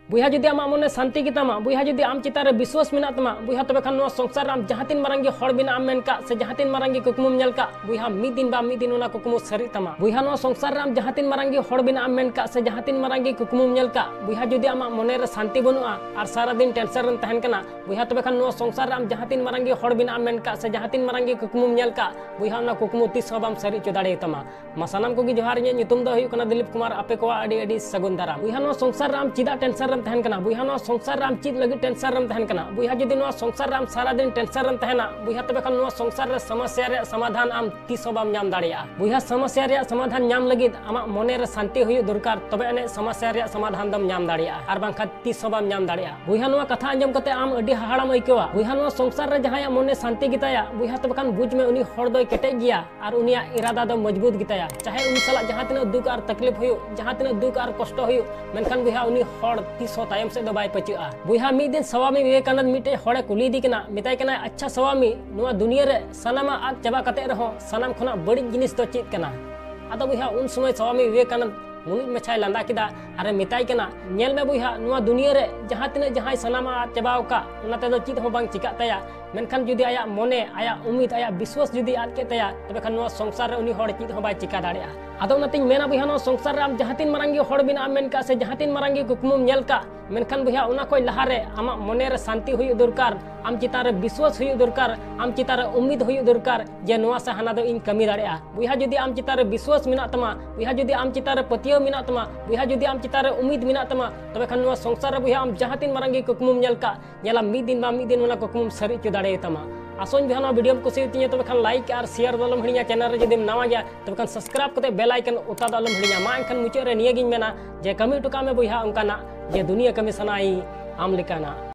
बुहा जुदी आम मने शांति गितामा बुहा जुदी आम चितारे विश्वास मेना तमा बुहा तबे खान नोआ संसार आम जहाँ तीन मारंगी हड़ बिना आम मेनका से जहाँ तीन मारंगी कुकमुम नेलका बुहा मिद दिन बा मिद दिन ओना कुकमु सरी तमा बुहा नोआ संसार आम जहाँ तीन मारंगी हड़ बिना आम मेनका से जहाँ तीन मारंगी कुकमुम नेलका बुहा जुदी आम मने रे शांति बनुआ और सारा दिन टेंशन रन तहन कना बुहा तबे खान नोआ संसार आम जहाँ तीन मारंगी हड़ बिना आम मेनका से जहाँ तीन मारंगी कुकमुम नेलका बुहा ओना कुकमु तीस बाम सरी चो दाड़े तमा मसानाम को जोहार इᱧ ᱧᱩᱛᱩᱢ ᱫᱚ ᱦᱩᱭᱩᱜ ᱠᱟᱱᱟ ᱫᱤᱞᱤᱯ ᱠᱩᱢᱟᱨ ᱟᱯᱮ ᱠᱚᱣᱟᱜ ᱟᱹᱰᱤ ᱟᱹᱰᱤ ᱥᱟᱹᱜᱩᱱ ᱫᱟᱨᱟᱢ बुहा ᱱᱚᱣᱟ संसार ᱨᱮ ᱟᱢ ᱪᱮᱫᱟᱜ टेंशन ᱨᱮᱢ ᱛᱟᱦᱮᱱ ᱠᱟᱱᱟ बुहा ᱱᱚᱣᱟ संसार ᱨᱮ ᱟᱢ ᱪᱮᱫ ᱞᱟᱹᱜᱤᱫ टेंशन ᱨᱮᱢ ᱛᱟᱦᱮᱱ ᱠᱟᱱᱟ बुहा ᱡᱩᱫᱤ ᱱᱚᱣᱟ संसार ᱨᱮ ᱟᱢ सारा दिन टेंशन ᱨᱮᱢ ᱛᱟᱦᱮᱱᱟ बुहा ᱛᱚᱵᱮ ᱠᱷᱟᱱ ᱱᱚᱣᱟ संसार ᱨᱮ समस्या ᱨᱮᱭᱟᱜ समाधान आम तीस ᱦᱚᱸ ᱵᱟᱢ ᱧᱟᱢ ᱫᱟᱲᱮᱭᱟᱜᱼᱟ बुहा समस्या ᱨᱮᱭᱟᱜ समाधान ᱧᱟᱢ ᱞᱟᱹᱜᱤᱫ ᱟᱢᱟᱜ ᱢᱚᱱᱮ ᱨᱮ शांति ᱦᱩᱭᱩᱜ ᱫᱚᱨᱠᱟर ᱛᱚᱵᱮ ᱟᱹᱱᱤᱡ समस्या ᱨᱮᱭᱟᱜ समाधान ᱫᱚᱢ ᱧᱟᱢ ᱫᱟᱲᱮᱭᱟᱜᱼᱟ ᱟᱨ ᱵᱟᱝᱠᱷᱟᱱ तीस ᱦᱚᱸ ᱵᱟᱢ ᱧᱟᱢ ᱫᱟᱲᱮᱭᱟᱜᱼᱟ बुहा ᱱᱚᱣᱟ ᱠᱟᱛᱷᱟ ᱟᱸᱡᱚᱢ ᱠᱟᱛᱮ ᱟᱢ ᱟᱹᱰᱤ ᱦᱟᱦᱟᱲᱟᱢ ᱟᱹᱭᱠᱟᱹᱣᱟ बुहा ᱱᱚᱣᱟ संसार ᱨᱮ ᱡᱟᱦᱟᱸᱭᱟᱜ ᱢᱚᱱᱮ शांति ᱜᱮᱛᱟᱭᱟ बुहा ᱛᱚᱵᱮ ᱠᱷᱟᱱ ᱵᱩᱡᱽ ᱢᱮ ᱩᱱᱤ ᱦᱚᱲ ᱫᱚᱭ ᱠᱮᱴᱮᱡ ᱜᱮᱭᱟ ᱟᱨ ᱩᱱᱤᱭᱟᱜ ᱤᱨᱟᱫᱟ ᱫᱚ मजबूत ᱜᱮᱛᱟᱭᱟ चाहे उनी साला जहाँ तीन दुख और तकलीफ हुई जहाँ तीन दुख और कष्ट हुई मेनखान बुहा उनी हड़ तीस तायम से बाय पचुआ बुहा मिद दिन स्वामी विवेकानंद मिटे हड़े कुली दी कना मिताय कना अच्छा स्वामी नुआ दुनिया रे सनामा आद चबा कते रहो सनाम खना बड़ी जिनिस तो चेत कना आदो बुहा उन समय स्वामी विवेकानंद मुनि मछाय लांदा किदा अरे मिताय कना नेल में बुहा नुआ दुनिया रे जहाँ तीन जहाँ सनामा आद चबाव का उनाते दो चित हो बांग चिका तया मेनखान जुदी आया मने आया उम्मीद आया विश्वास जुदी आद के तया तबे खान नुआ संसार रे उनी हड़ चित हो बाय चिका दाड़ेया आदो उनाते मेना बुहा नुआ संसार रे आम जहाँ तीन मारंगी हड़ बिना आम मेनका से जहाँ तीन मारंगी कुकमुम नेलका मेनखान बुहा उना कोई लहारे आमा मने रे शांति हुई दरकार आम चितार रे विश्वास हुई दरकार आम चितार रे उम्मीद हुई दरकार जे नुआ से हाना दो इन कमी दाड़ेया बुहा जुदी आम चितार रे विश्वास मेना तमा बुहा जुदी आम चितार रे पतियो मेना तमा बुहा जुदी आम चितार रे उम्मीद मेना तमा तबे खान नुआ संसार रे बुहा आम जहाँ तीन मारंगी कुकमुम नेलका नेला मिद दिन बा मिद दिन ओना कुकमुम सरी चो दाड़े तमा आसोन बुहा वीडियो कुसी तीन तब खान लाइक और शेयर दलम हिड़िया चैनल रे जदि नवा गया तब खान सब्सक्राइब करते बेल आइकन उता दलम हिड़िया मा एनखान मुचाद रे निया गिन मेना जे कमी टुका में बुहा उनकाना जे दुनिया कमी सनाई आम लेकाना।